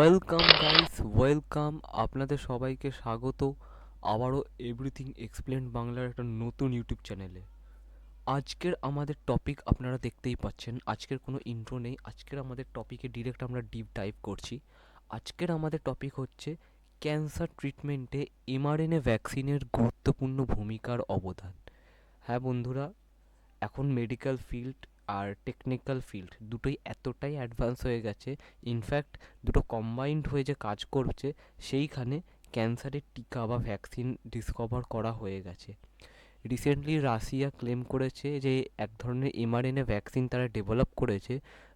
Welcome guys, welcome. আপনাদের সবাইকে স্বাগত আবারও এভরিথিং এক্সপ্লেন্ড বাংলার একটা নতুন ইউটিউব চ্যানেলে। আজকের আমাদের টপিক আপনারা দেখতেই পাচ্ছেন, আজকের কোনো ইন্ট্রো নেই। আজকের আমাদের টপিকে ডিরেক্ট আমরা ডিপ ডাইভ করছি। আজকের আমাদের টপিক হচ্ছে ক্যান্সার ট্রিটমেন্টে এমআরএনএ ভ্যাকসিনের গুরুত্বপূর্ণ ভূমিকার অবদান। হ্যাঁ বন্ধুরা, এখন মেডিকেল ফিল্ড আর টেকনিক্যাল ফিল্ড দুটোই এতটাই অ্যাডভান্স হয়ে গেছে, ইনফ্যাক্ট দুটো কম্বাইন্ড হয়ে যে কাজ করছে, সেইখানে ক্যান্সারের টিকা বা ভ্যাকসিন ডিসকভার করা হয়ে গেছে। রিসেন্টলি রাশিয়া ক্লেম করেছে যে এক ধরনের এমআরএনএ ভ্যাকসিন তারা ডেভেলপ করেছে,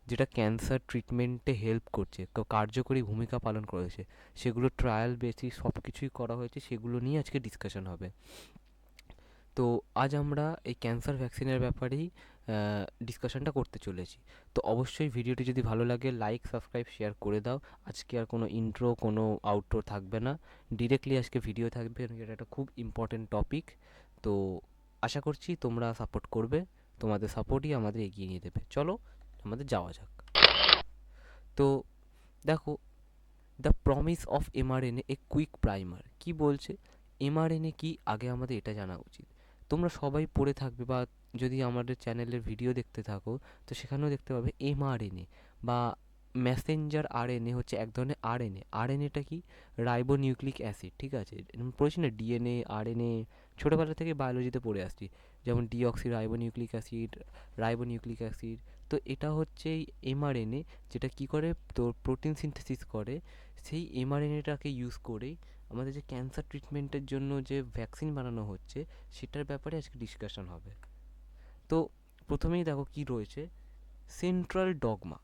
যেটা ক্যান্সার ট্রিটমেন্টে হেল্প করছে, কার্যকরী ভূমিকা পালন করেছে। সেগুলো ট্রায়াল বেসিস সব কিছুই করা হয়েছে, সেগুলো নিয়ে আজকে ডিসকাশন হবে। তো আজ আমরা এই ক্যান্সার ভ্যাকসিনের ব্যাপারেই ডিসকাশনটা করতে চলেছি। তো অবশ্যই ভিডিওটি যদি ভালো লাগে লাইক, সাবস্ক্রাইব, শেয়ার করে দাও। আজকে আর কোনো ইন্ট্রো, কোনো আউটরো থাকবে না, ডিরেক্টলি আজকে ভিডিও থাকবে। এটা একটা খুব ইম্পর্টেন্ট টপিক। তো আশা করছি তোমরা সাপোর্ট করবে, তোমাদের সাপোর্টই আমাদের এগিয়ে নিয়ে দেবে। চলো আমাদের যাওয়া যাক। তো দেখো, the promise of mRNA a quick primer কি বলছে। এমআরএনএ কি আগে আমাদের এটা জানা উচিত। তোমরা সবাই পড়ে থাকবে, বা যদি আমাদের চ্যানেলের ভিডিও দেখতে থাকো তো সেখানেও দেখতে পাবে এমআরএনএ বা মেসেঞ্জার আরএনএ হচ্ছে এক ধরনের আরএনএ। আরএনএটা কি? রাইবো নিউক্লিক অ্যাসিড, ঠিক আছে? পড়েছি না ডিএনএ, আরএনএ, ছোটোবেলা থেকে বায়োলজিতে পড়ে আসছি, যেমন deoxy ribo nucleic acid, ribo nucleic acid. তো এটা হচ্ছে এই এমআরএনএ, যেটা কি করে তোর প্রোটিন সিনথেসিস করে। সেই এমআরএনএটাকে ইউজ করেই আমাদের যে ক্যান্সার ট্রিটমেন্টের জন্য যে ভ্যাকসিন বানানো হচ্ছে, সেটার ব্যাপারে আজকে ডিসকাশন হবে। তো প্রথমেই দেখো কি রয়েছে, সেন্ট্রাল ডগমা।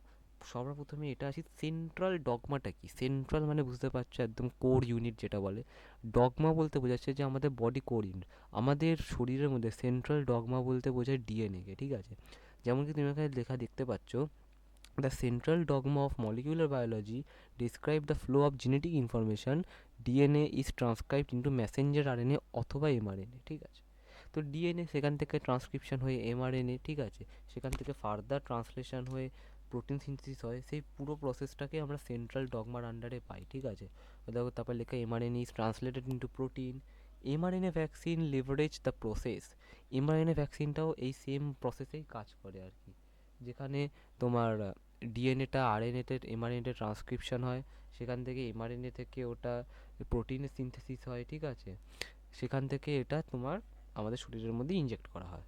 সবার প্রথমে এটা আসি, সেন্ট্রাল ডগমাটা কি? সেন্ট্রাল মানে বুঝতে পারছো, একদম কোর ইউনিট যেটা বলে। ডগমা বলতে বোঝাচ্ছে যে আমাদের বডি কোর ইউনিট, আমাদের শরীরের মধ্যে সেন্ট্রাল ডগমা বলতে বোঝায় ডিএনএকে, ঠিক আছে? যেমন কি তুমি এখানে লেখা দেখতে পাচ্ছ, the central dogma of molecular biology describe the flow of genetic information. DNA is transcribed into messenger RNA অথবা mRNA, ঠিক আছে? তো ডিএনএ সেখান থেকে ট্রান্সক্রিপশন হয়ে এমআরএনএ, ঠিক আছে? সেখান থেকে ফার্দার ট্রান্সলেশন হয়ে প্রোটিন সিনথেসিস হয়। সেই পুরো প্রসেসটাকে আমরা সেন্ট্রাল ডগমার আন্ডারে পাই, ঠিক আছে? দেখো তারপর লেখা mRNA is translated into protein. MRNA vaccine leverage the process. MRNA ভ্যাকসিনটাও এই সেম প্রসেসেই কাজ করে আর কি, যেখানে তোমার ডিএনএটা আরএনএতে এমআরএনএতে ট্রান্সক্রিপশন হয়, সেখান থেকে এমআরএনএ থেকে ওটা প্রোটিনের সিনথেসিস হয়, ঠিক আছে? সেখান থেকে এটা তোমার আমাদের শরীরের মধ্যে ইনজেক্ট করা হয়।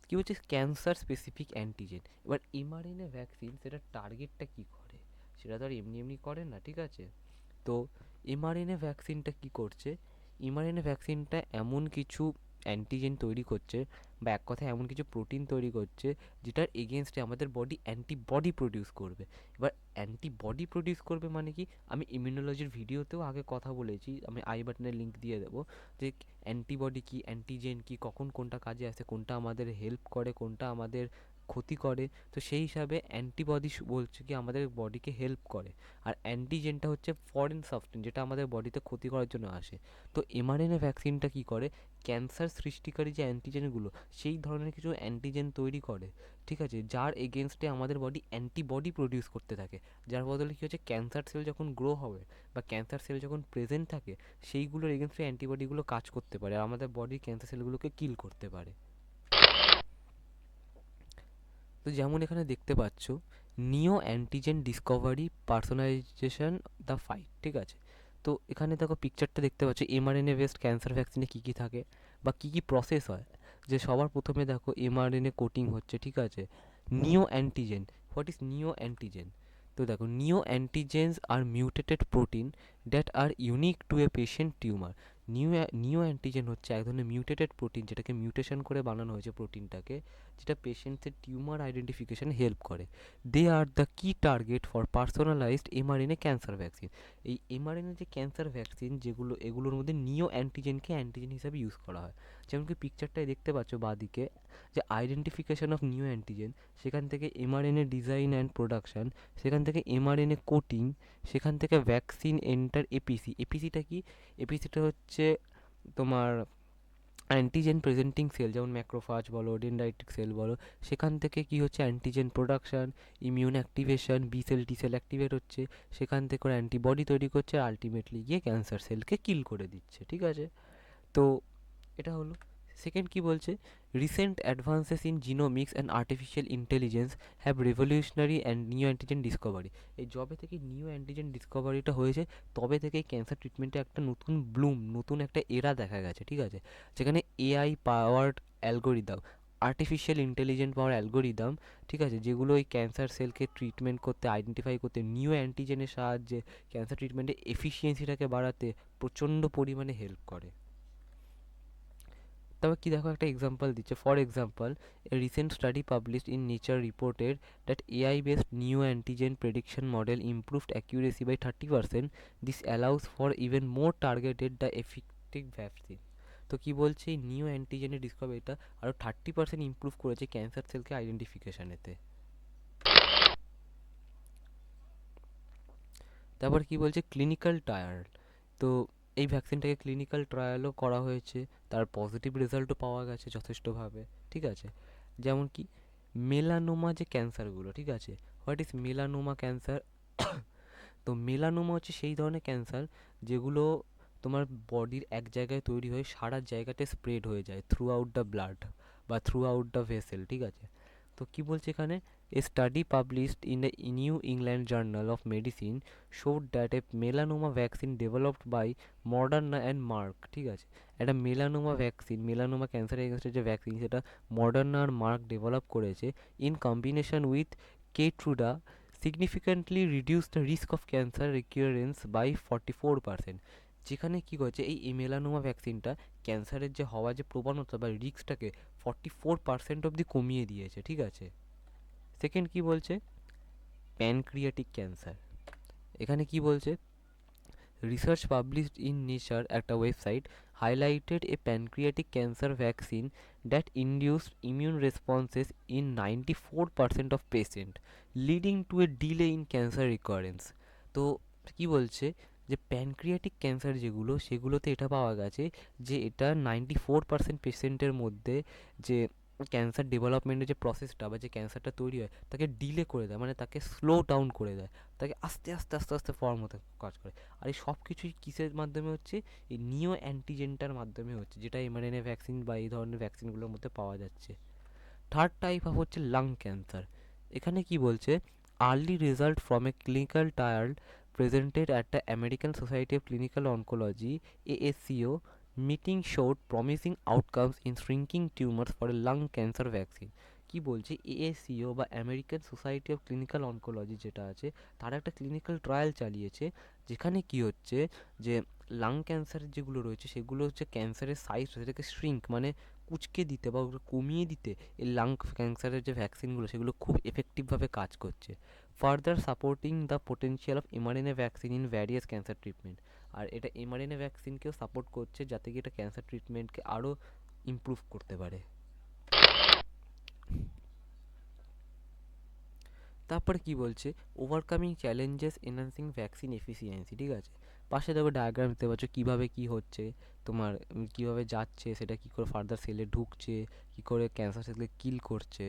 কি হচ্ছে ক্যান্সার স্পেসিফিক অ্যান্টিজেন। এবার এমআরএনএ ভ্যাকসিন সেটা টার্গেটটা কি করে, সেটা তো আর এমনি এমনি করে না, ঠিক আছে? তো এমআরএনএ ভ্যাকসিনটা কি করছে, এমআরএনএ ভ্যাকসিনটা এমন কিছু অ্যান্টিজেন তৈরি করছে, বা এক কথায় এমন কিছু প্রোটিন তৈরি করছে যেটার এগেনস্টে আমাদের বডি অ্যান্টিবডি প্রডিউস করবে। এবার অ্যান্টিবডি প্রডিউস করবে মানে কি, আমি ইমিউনোলজির ভিডিওতেও আগে কথা বলেছি, আমি আই বাটনে লিঙ্ক দিয়ে দেবো, যে অ্যান্টিবডি কি, অ্যান্টিজেন কি, কখন কোনটা কাজে আসে, কোনটা আমাদের হেল্প করে, কোনটা আমাদের ক্ষতি করে। তো সেই হিসাবে অ্যান্টিবডি বলছে কি আমাদের বডিকে হেল্প করে, আর অ্যান্টিজেনটা হচ্ছে ফরেন সাবস্টেন্স যেটা আমাদের বডিতে ক্ষতি করার জন্য আসে। তো এমআরএনএ ভ্যাকসিনটা কী করে, ক্যান্সার সৃষ্টিকারী যে অ্যান্টিজেনগুলো, সেই ধরনের কিছু অ্যান্টিজেন তৈরি করে, ঠিক আছে? যার এগেনস্টে আমাদের বডি অ্যান্টিবডি প্রডিউস করতে থাকে। যার বদলে কী হচ্ছে, ক্যান্সার সেল যখন গ্রো হবে বা ক্যান্সার সেল যখন প্রেজেন্ট থাকে, সেইগুলোর এগেনস্টে অ্যান্টিবডিগুলো কাজ করতে পারে আর আমাদের বডির ক্যান্সার সেলগুলোকে কিল করতে পারে। তো যেমন এখানে দেখতে পাচ্ছ, নিও antigen Discovery personalisation the fight, ঠিক আছে? তো এখানে দেখো পিকচারটা দেখতে পাচ্ছ, এমআরএনএ বেসড ক্যান্সার ভ্যাকসিনে কী কী থাকে বা কী কী প্রসেস হয়। যে সবার প্রথমে দেখো এমআরএনএ কোটিং হচ্ছে, ঠিক আছে? Neo antigen, what is neo antigen? তো দেখো, neo antigens are mutated protein that are unique to a patient tumour. Neo antigen হচ্ছে এক ধরনের মিউটেটেড প্রোটিন, যেটাকে মিউটেশন করে বানানো হয়েছে প্রোটিনটাকে, যেটা পেশেন্টসের টিউমার আইডেন্টিফিকেশানে হেল্প করে। দে আর দ্য কি target for personalised mRNA cancer vaccine. এই এমআরএনএ যে ক্যান্সার ভ্যাকসিন যেগুলো, এগুলোর মধ্যে নিও অ্যান্টিজেনকে অ্যান্টিজেন হিসাবে ইউজ করা হয়। যেমন কি পিকচারটায় দেখতে পাচ্ছ বাঁদিকে, যে আইডেন্টিফিকেশান অফ নিও অ্যান্টিজেন, সেখান থেকে এমআরএনএ ডিজাইন অ্যান্ড প্রোডাকশান, সেখান থেকে এমআরএনএ কোটিং, সেখান থেকে ভ্যাকসিন এন্টার এপিসি। এপিসিটা কি? এপিসিটা হচ্ছে তোমার অ্যান্টিজেন প্রেজেন্টিং সেল যেমন ম্যাক্রোফাজ বলো, ডেনড্রাইটিক সেল বলো, সেখান থেকে কি হচ্ছে antigen production, immune activation, B cell T cell activate হচ্ছে, সেখান থেকে ওরা অ্যান্টিবডি তৈরি করছে, আর আলটিমেটলি গিয়ে ক্যান্সার সেলকে কিল করে দিচ্ছে। ঠিক আছে, তো এটা হলো। সেকেন্ড কি বলছে, recent advances in genomics and artificial intelligence have revolutionary and new antigen Discovery. এই যবে থেকে নিউ অ্যান্টিজেন ডিসকভারিটা হয়েছে তবে থেকেই ক্যান্সার ট্রিটমেন্টে একটা নতুন ব্লুম, নতুন একটা এরা দেখা গেছে। ঠিক আছে, যেখানে AI powered algorithm, artificial intelligent power algorithm, ঠিক আছে, যেগুলো ওই ক্যান্সার সেলকে ট্রিটমেন্ট করতে, আইডেন্টিফাই করতে, নিউ অ্যান্টিজেনের সাহায্যে ক্যান্সার ট্রিটমেন্টের এফিসিয়েন্সিটাকে বাড়াতে প্রচণ্ড পরিমাণে হেল্প করে। তবে কি দেখো একটা এক্সাম্পল দিচ্ছে, for example a recent study published in nature reported that AI based new antigen prediction model improved accuracy by 30%। This allows for even more targeted the effective vaccine. তো কি বলছে, এই নিউ অ্যান্টিজেনের ডিসকভারিটা আরও 30% ইমপ্রুভ করেছে cancer সেলকে আইডেন্টিফিকেশানেতে। তারপর কি বলছে, clinical trial. তো এই ভ্যাকসিনটাকে ক্লিনিক্যাল ট্রায়ালও করা হয়েছে, তার পজিটিভ রেজাল্টও পাওয়া গেছে যথেষ্টভাবে। ঠিক আছে, যেমন কি মেলানোমা যে ক্যান্সারগুলো, ঠিক আছে, হোয়াট ইজ মেলানোমা ক্যান্সার? তো মেলানোমা হচ্ছে সেই ধরনের ক্যান্সার যেগুলো তোমার বডির এক জায়গায় তৈরি হয়ে সারা জায়গাতে স্প্রেড হয়ে যায় থ্রু আউট দ্য ব্লাড বা থ্রু আউট দ্য ভেসেল। ঠিক আছে, তো কি বলছে এখানে, a study published in the New England Journal of Medicine showed that a melanoma vaccine developed by Moderna and Merck. ঠিক আছে, একটা মেলানোমা ভ্যাকসিন, মেলানোমা ক্যান্সার এগেনস্টের যে ভ্যাকসিন সেটা মডার্না আর মার্ক ডেভেলপ করেছে in combination with Keytruda significantly reduce the risk of cancer recurrence by 44%। যেখানে কি হচ্ছে, এই মেলানোমা ভ্যাকসিনটা ক্যান্সারের যে হওয়া যে প্রবণতা বা রিস্কটাকে 44% অবধি কমিয়ে দিয়েছে। ঠিক আছে, সেকেন্ড কি বলছে, প্যানক্রিয়াটিক ক্যান্সার। এখানে কি বলছে, রিসার্চ পাবলিশড ইন নেচার একটা website highlighted a pancreatic cancer vaccine that induced immune responses in 94% of patients, leading to a delay in cancer recurrence। তো কি বলছে, যে প্যানক্রিয়াটিক ক্যান্সার যেগুলো, সেগুলোতে এটা পাওয়া গেছে যে এটা 94% পেশেন্টের মধ্যে যে ক্যান্সার ডেভেলপমেন্টের যে প্রসেসটা বা যে ক্যান্সারটা তৈরি হয় তাকে ডিলে করে দেয়, মানে তাকে স্লো ডাউন করে দেয়, তাকে আস্তে আস্তে আস্তে আস্তে ফর্ম হতে কাজ করে। আর এই সব কিছুই কিসের মাধ্যমে হচ্ছে, এই নিও অ্যান্টিজেনটার মাধ্যমে হচ্ছে, যেটা এমআরএনএ ভ্যাকসিন বা এই ধরনের ভ্যাকসিনগুলোর মধ্যে পাওয়া যাচ্ছে। থার্ড টাইপ অফ হচ্ছে লাং ক্যান্সার। এখানে কি বলছে, early result from a clinical trial presented at the American Society of Clinical Oncology ASCO meeting showed promising outcomes in shrinking tumours for a lung cancer vaccine. কি বলছে, ASCO বা American Society of Clinical Oncology যেটা আছে, তারা একটা clinical trial চালিয়েছে, যেখানে কি হচ্ছে যে লাং ক্যান্সার যেগুলো রয়েছে সেগুলো হচ্ছে ক্যান্সারের সাইজ সেটাকে শ্রিঙ্ক মানে কুঁচকে দিতে বা ওগুলো কমিয়ে দিতে এই লাং ক্যান্সারের যে ভ্যাকসিনগুলো সেগুলো খুব এফেক্টিভভাবে কাজ করছে, further supporting the potential of mRNA vaccine in various cancer treatment. আর এটা এমআরএনএ ভ্যাকসিনকেও সাপোর্ট করছে যাতে কি এটা ক্যান্সার ট্রিটমেন্টকে আরও ইমপ্রুভ করতে পারে। তারপরে কি বলছে, overcoming challenges enhancing vaccine efficiency. ঠিক আছে, পাশে দেখো ডায়াগ্রাম দিতে পারছো কীভাবে কী হচ্ছে, তোমার কীভাবে যাচ্ছে, সেটা কী করে ফার্দার সেলে ঢুকছে, কী করে ক্যান্সার সেলকে কিল করছে।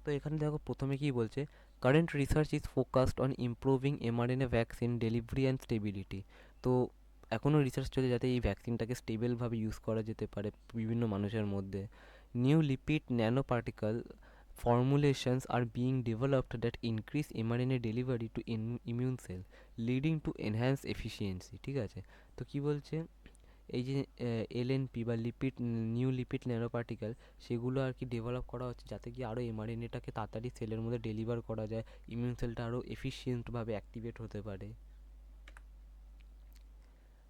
তো এখানে দেখো প্রথমে কী বলছে, current research is focused on improving mRNA vaccine delivery and stability. তো এখনও রিসার্চ চলছে যাতে এই ভ্যাকসিনটাকে স্টেবলভাবে ইউজ করা যেতে পারে বিভিন্ন মানুষের মধ্যে। New lipid nano particle formulations are being developed that increase mRNA delivery to immune cell, leading to enhanced efficiency। ঠিক আছে, তো কি বলছে, এই যে এলএনপি বা lipid, new lipid nano particle, সেগুলো আর কি ডেভেলপ করা হচ্ছে যাতে কি আরও এমআরএনএটাকে তাড়াতাড়ি সেলের মধ্যে ডেলিভার করা যায়, ইমিউন সেলটা আরও এফিসিয়েন্টভাবে অ্যাক্টিভেট হতে পারে।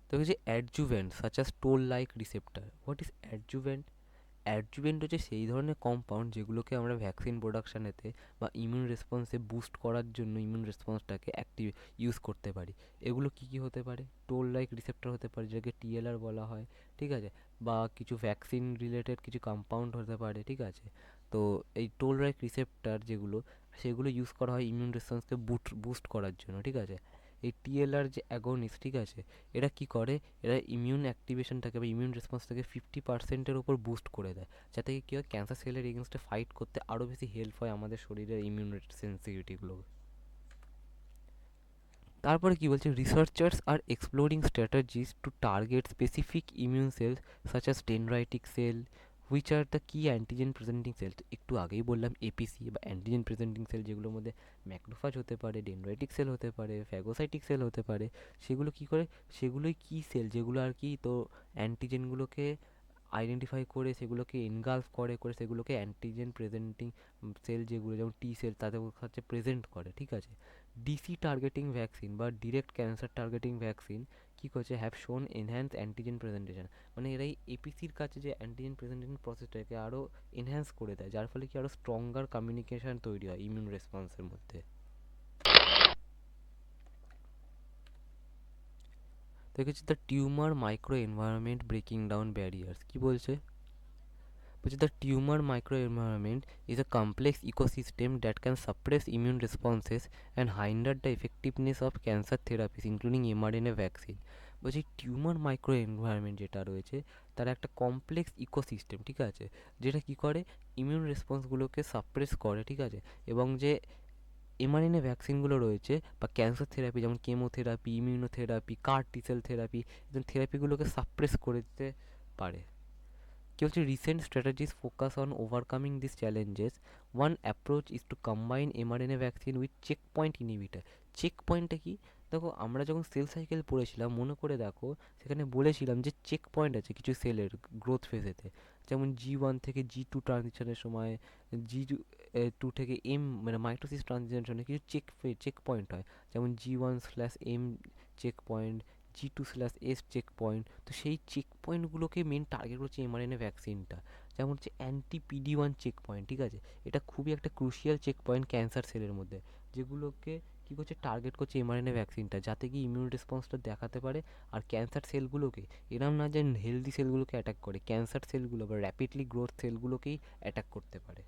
তো হচ্ছে adjuvant such us toll like receptor. What is adjuvant? Adjuvant হচ্ছে সেই ধরনের কম্পাউন্ড যেগুলোকে আমরা ভ্যাকসিন প্রোডাকশানেতে বা ইমিউন রেসপন্সে বুস্ট করার জন্য ইমিউন রেসপন্সটাকে অ্যাক্টিভ ইউজ করতে পারি। এগুলো কী কী হতে পারে, টোল লাইক রিসেপ্টর হতে পারে যেটাকে টিএলআর বলা হয়। ঠিক আছে, বা কিছু ভ্যাকসিন রিলেটেড কিছু কম্পাউন্ড হতে পারে। ঠিক আছে, তো এই টোল লাইক রিসেপ্টর যেগুলো, সেগুলো ইউজ করা হয় ইমিউন রেসপন্সকে বুস্ট করার জন্য। ঠিক আছে, এই টিএলআর যে অ্যাগনিস্ট, ঠিক আছে, এরা কি করে, এরা ইমিউন অ্যাক্টিভেশনটাকে বা ইমিউন রেসপন্সটাকে 50%-এর ওপর বুস্ট করে দেয়, যাতে কী হয় ক্যান্সার সেলের এগেনস্টে ফাইট করতে আরও বেশি হেল্প হয় আমাদের শরীরের ইমিউন সেন্সিটিভিটিগুলো। তারপরে কি বলছে, researchers are exploring strategies to target specific immune cells such as dendritic cell which are the key antigen presenting cells. একটু আগেই বললাম এপিসি বা অ্যান্টিজেন প্রেজেন্টিং সেল, যেগুলোর মধ্যে ম্যাক্রোফাজ হতে পারে, ডেনড্রাইটিক সেল হতে পারে, ফ্যাগোসাইটিক সেল হতে পারে। সেগুলো কি করে, সেগুলোই কি সেল যেগুলো আর কি তো অ্যান্টিজেনগুলোকে আইডেন্টিফাই করে সেগুলোকে এনগালফ করে করে সেগুলোকে অ্যান্টিজেন প্রেজেন্টিং সেল, যেগুলো যেমন টি সেল, তাদের কাছে প্রেজেন্ট করে, ঠিক আছে। ডিসি টার্গেটিং ভ্যাকসিন বা ডিরেক্ট ক্যান্সার টার্গেটিং ভ্যাকসিন কী করছে, হ্যাভ শোন এনহ্যান্স অ্যান্টিজেন প্রেজেন্টেশন, মানে এরাই এপিসির কাছে যে অ্যান্টিজেন প্রেজেন্টেশন প্রসেসটাকে আরও এনহ্যান্স করে দেয়, যার ফলে কি আরও স্ট্রঙ্গার কমিউনিকেশন তৈরি হয় ইমিউন রেসপন্সের মধ্যে। দেখেছি the tumour micro environment breaking down barriers, কি বলছে, which the tumor microenvironment is a complex ecosystem that can suppress immune responses and hinder the effectiveness of cancer therapies including mRNA vaccine। বলছি tumour micro environment যেটা রয়েছে তার একটা complex ecosystem, ঠিক আছে, যেটা কি করে ইমিউন রেসপন্সগুলোকে সাপ্রেস করে, ঠিক আছে, এবং যে এমআরএনএ ভ্যাকসিনগুলো রয়েছে বা ক্যান্সার থেরাপি যেমন chemotherapy, immunotherapy, CAR T cell therapy, থেরাপিগুলোকে সাপ্রেস করে দিতে পারে। কি বলছে, recent strategies focus on overcoming this challenges. One approach is to combine mRNA vaccine with check point inhibitor. Check পয়েন্টটা কি, দেখো আমরা যখন সেল সাইকেল পড়েছিলাম মনে করে দেখো, সেখানে বলেছিলাম যে চেক পয়েন্ট আছে কিছু সেলের গ্রোথ ফেজেতে, যেমন G1 থেকে G2 ট্রানজিশনের সময়, G2 থেকে এম মানে মাইটোসিস ট্রানজিশনের সময় কিছু চেক পয়েন্ট হয়, যেমন G1/M check point, G2/S check point. তো সেই চেক পয়েন্টগুলোকে মেন টার্গেট করছে এমআরএনএ ভ্যাকসিনটা, যেমন হচ্ছে অ্যান্টি-PD-1 চেক পয়েন্ট, ঠিক আছে, এটা খুবই একটা ক্রুশিয়াল চেক পয়েন্ট ক্যান্সার সেলের মধ্যে, যেগুলোকে কী করছে টার্গেট করছে এমআরএনএ ভ্যাকসিনটা, যাতে কি ইমিউন রেসপন্সটা দেখাতে পারে আর ক্যান্সার সেলগুলোকে, এরম না যে হেলদি সেলগুলোকে অ্যাটাক করে, ক্যান্সার সেলগুলো বা র্যাপিডলি গ্রোথ সেলগুলোকেই অ্যাটাক করতে পারে।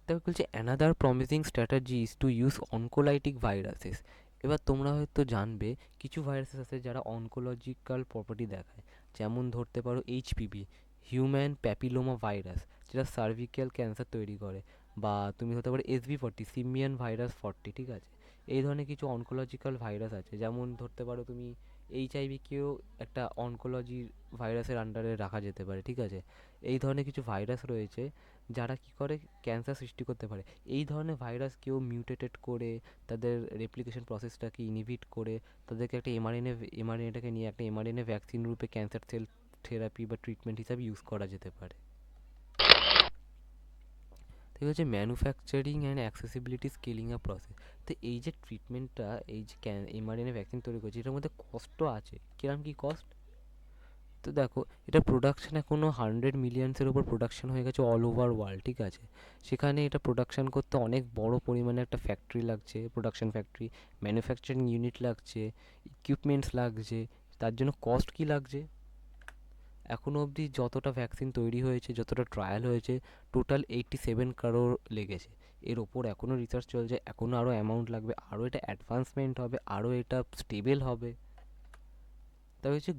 তারপর বলছে another promising strategy is to use oncolytic viruses. এবার তোমরা হয়তো জানবে কিছু ভাইরাসেস আছে যারা অনকোলজিক্যাল প্রপার্টি দেখায়, যেমন ধরতে পারো এইচপিভি, হিউম্যান প্যাপিলোমা ভাইরাস, যেটা সার্ভিক্যাল ক্যান্সার তৈরি করে, বা তুমি হতে পারে SV40, সিমিয়ান ভাইরাস 40, ঠিক আছে। এই ধরনের কিছু অনকোলজিক্যাল ভাইরাস আছে, যেমন ধরতে পারো তুমি এইচআইভিকেও একটা অনকোলজি ভাইরাসের আন্ডারে রাখা যেতে পারে, ঠিক আছে। এই ধরনের কিছু ভাইরাস রয়েছে যারা কি করে ক্যান্সার সৃষ্টি করতে পারে। এই ধরনের ভাইরাস কেউ মিউটেটেড করে তাদের রেপ্লিকেশন প্রসেসটাকে ইনহিবিট করে তাদেরকে একটা এমআরএনএটাকে নিয়ে একটা এমআরএনএ ভ্যাকসিন রূপে ক্যান্সার সেল থেরাপি বা ট্রিটমেন্ট হিসাবে ইউজ করা যেতে পারে। ঠিক আছে, manufacturing and accessibility scaling up process. তো এই যে ট্রিটমেন্টটা, এই যে এমআরএনএ ভ্যাকসিন তৈরি করছে, এটার মধ্যে কস্টও আছে। কিরম কি কস্ট, তো দেখো এটা প্রোডাকশান এখনও 100 মিলিয়নসের ওপর প্রোডাকশান হয়ে গেছে অল ওভার ওয়ার্ল্ড, ঠিক আছে। সেখানে এটা প্রোডাকশান করতে অনেক বড় পরিমাণে একটা ফ্যাক্টরি লাগছে, প্রোডাকশান ফ্যাক্টরি, ম্যানুফ্যাকচারিং ইউনিট লাগছে, ইকুইপমেন্টস লাগছে। তার জন্য কস্ট কী লাগছে, এখনও অবধি যতটা ভ্যাকসিন তৈরি হয়েছে, যতটা ট্রায়াল হয়েছে, টোটাল 87 কারোর লেগেছে। এর ওপর এখনও রিসার্চ চলছে, এখনও আরও অ্যামাউন্ট লাগবে, আরও এটা অ্যাডভান্সমেন্ট হবে, আরও এটা স্টেবল হবে। তবে হচ্ছে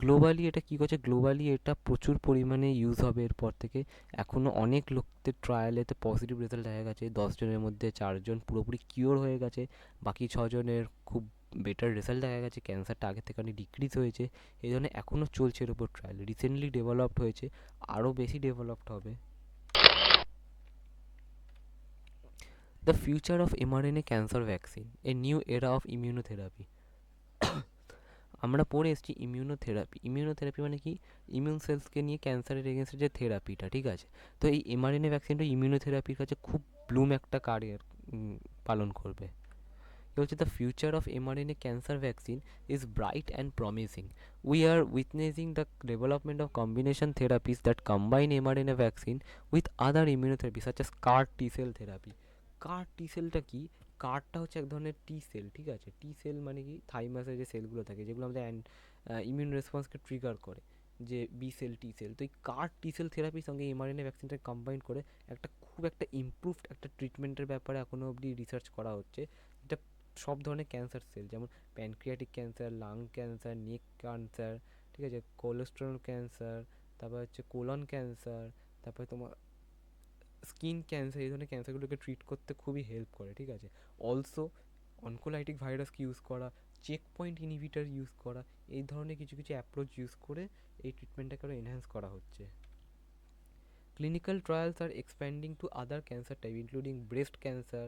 গ্লোবালি এটা কী করছে, গ্লোবালি এটা প্রচুর পরিমাণে ইউজ হবে এরপর থেকে। এখনও অনেক লোকদের ট্রায়ালেতে পজিটিভ রেজাল্ট দেখা গেছে, 10 জনের মধ্যে 4জন পুরোপুরি কিওর হয়ে গেছে, বাকি 6জনের খুব বেটার রেজাল্ট দেখা গেছে, ক্যান্সারটা আগের থেকে অনেক ডিক্রিজ হয়েছে। এই ধরনের এখনও চলছে এর উপর ট্রায়াল, রিসেন্টলি ডেভেলপড হয়েছে, আরও বেশি ডেভেলপড হবে। The future of mRNA cancer vaccine, A new era of immunotherapy. আমরা পড়ে এসেছি ইমিউনোথেরাপি মানে কি, ইমিউন সেলসকে নিয়ে ক্যান্সারের এগেনস্টে যে থেরাপিটা, ঠিক আছে। তো এই এমআরএনএ ভ্যাকসিনটা ইমিউনোথেরাপির কাছে খুব ব্লুম একটা কারিয়ার পালন করবে। এ হচ্ছে the future of mRNA cancer vaccine is bright and promising. We are witnessing the development of combination therapies that combine mRNA vaccine with other immunotherapy such as CAR T cell therapy. CAR T সেলটা কি, কারটা হচ্ছে এক ধরনের টি sell, ঠিক আছে। টি sell মানে কি, থাইমাসে যে সেলগুলো থাকে যেগুলো আমাদের ইমিউন রেসপন্সকে ট্রিগার করে, যে বি সেল টি সেল। তো এই কার টি সেল থেরাপির সঙ্গে এমআরএনএ ভ্যাকসিনটা কম্বাইন করে খুব একটা ইমপ্রুভড একটা ট্রিটমেন্টের ব্যাপারে এখনও অবধি রিসার্চ করা হচ্ছে, যেটা সব ধরনের ক্যান্সার সেল, যেমন pancreatic cancer, lung cancer, neck cancer, ঠিক আছে, কোলেস্টেরল ক্যান্সার, তারপর হচ্ছে কোলন ক্যান্সার, তারপরে তোমার স্কিন ক্যান্সার, এই ধরনের ক্যান্সারগুলোকে ট্রিট করতে খুবই হেল্প করে, ঠিক আছে। অলসো অনকোলাইটিক ভাইরাসকে ইউজ করা, চেক পয়েন্ট ইনহিবিটার ইউজ করা, এই ধরনের কিছু কিছু অ্যাপ্রোচ ইউজ করে এই ট্রিটমেন্টটাকে আরও এনহ্যান্স করা হচ্ছে। Clinical trials are expanding to other cancer type including breast cancer,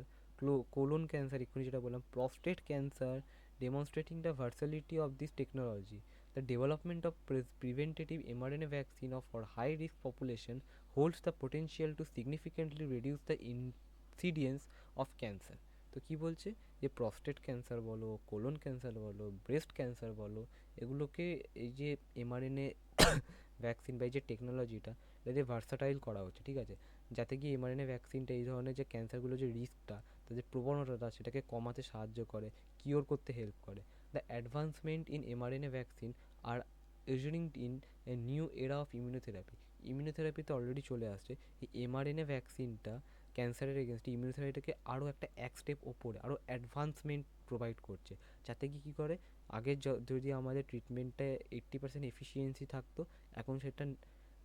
colon cancer, এক্ষুনি যেটা বললাম, prostate cancer, demonstrating the versatility of this technology. The development of preventative mRNA vaccine for high risk population holds the potential to significantly reduce the incidence of cancer. তো কি বলছে, যে prostate cancer বলো, colon cancer বলো, breast cancer বলো, এগুলোকে এই যে এমআরএনএ ভ্যাকসিন বা এই যে টেকনোলজিটা, এটা দিয়ে ভার্সাটাইল করা হচ্ছে, ঠিক আছে, যাতে কি এমআরএনএ ভ্যাকসিনটা এই ধরনের যে ক্যান্সারগুলো যে রিস্কটা, তাদের প্রবণতাটা, সেটাকে কমাতে সাহায্য করে, কিওর করতে হেল্প করে। The advancement in mRNA vaccine are ushering in a new era of immunotherapy. ইমিউনোথেরাপিতে অলরেডি চলে আসছে, এই এমআরএনএ ভ্যাকসিনটা ক্যান্সারের এগেনস্টে ইমিউনোথেরাপিটাকে আরও এক স্টেপ ওপরে আরও অ্যাডভান্সমেন্ট প্রোভাইড করছে, যাতে কি কী করে, আগে যদি আমাদের ট্রিটমেন্টে 80% এফিসিয়েন্সি থাকতো, এখন সেটা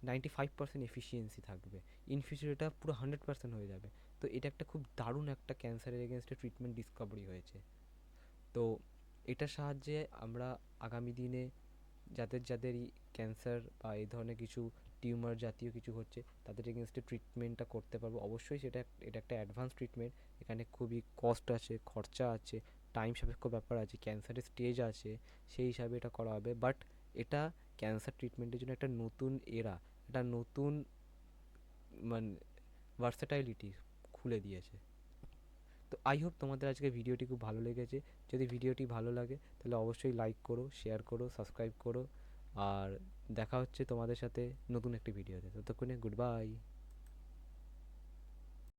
95% এফিসিয়েন্সি থাকবে, ইন ফিউচার এটা পুরো 100% হয়ে যাবে। তো এটা একটা খুব দারুণ একটা ক্যান্সারের এগেনস্টে ট্রিটমেন্ট ডিসকভারি হয়েছে। তো এটার সাহায্যে আমরা আগামী দিনে যাদের যাদেরই ক্যান্সার বা এই ধরনের কিছু টিউমার জাতীয় কিছু হচ্ছে, তাদের এগেনস্টে ট্রিটমেন্টটা করতে পারবো। অবশ্যই এটা একটা অ্যাডভান্স ট্রিটমেন্ট, এখানে খুবই কস্ট আছে, খরচা আছে, টাইম সাপেক্ষ ব্যাপার আছে, ক্যান্সারের স্টেজ আছে, সেই হিসাবে এটা করা হবে। বাট এটা ক্যান্সার ট্রিটমেন্টের জন্য একটা নতুন এরা, একটা নতুন মানে ভার্সেটাইলিটি খুলে দিয়েছে। তো আই হোপ তোমাদের আজকে ভিডিওটি খুব ভালো লেগেছে। যদি ভিডিওটি ভালো লাগে তাহলে অবশ্যই লাইক করো, শেয়ার করো, সাবস্ক্রাইব করো, আর দেখা হচ্ছে তোমাদের সাথে নতুন একটি ভিডিওতে। ততক্ষণে গুড বাই।